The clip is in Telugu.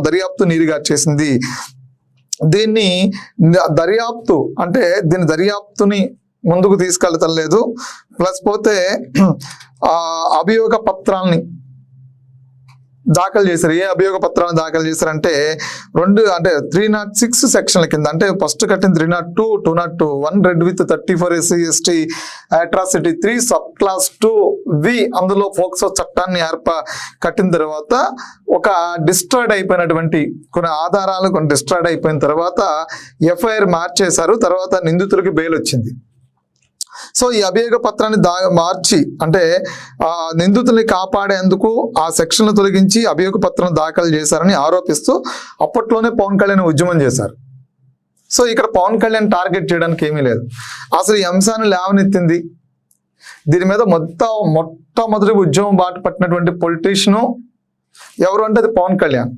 దర్యాప్తు నీరుగార్చేసింది. దీన్ని దర్యాప్తు అంటే దీని దర్యాప్తుని ముందుకు తీసుకెళ్తలేదు. ప్లస్ పోతే అభియోగ పత్రాలని దాఖలు చేశారు. ఏ అభియోగ పత్రాలను దాఖలు చేశారంటే 306 సెక్షన్ల కింద, అంటే ఫస్ట్ కట్టిన 302, 201 red with 34 SC ST atrocity 3 sub class 2V అందులో ఫోక్సో చట్టాన్ని కట్టిన తర్వాత ఒక డిస్ట్రాయిడ్ అయిపోయినటువంటి కొన్ని ఆధారాలు డిస్ట్రాయిడ్ అయిపోయిన తర్వాత FIR మార్చేశారు. తర్వాత నిందితులకి బెయిల్ వచ్చింది. సో ఈ అభియోగ పత్రాన్ని మార్చి అంటే నిందితుల్ని కాపాడేందుకు ఆ సెక్షన్లు తొలగించి అభియోగ పత్రం దాఖలు చేశారని ఆరోపిస్తూ అప్పట్లోనే పవన్ కళ్యాణ్ ఉద్యమం చేశారు. సో ఇక్కడ పవన్ కళ్యాణ్ టార్గెట్ చేయడానికి ఏమీ లేదు. అసలు ఈ అంశాన్ని లేవనెత్తింది, దీని మీద మొట్టమొదటి ఉద్యమం బాట పట్టినటువంటి పొలిటీషియను ఎవరు అంటే అది పవన్ కళ్యాణ్.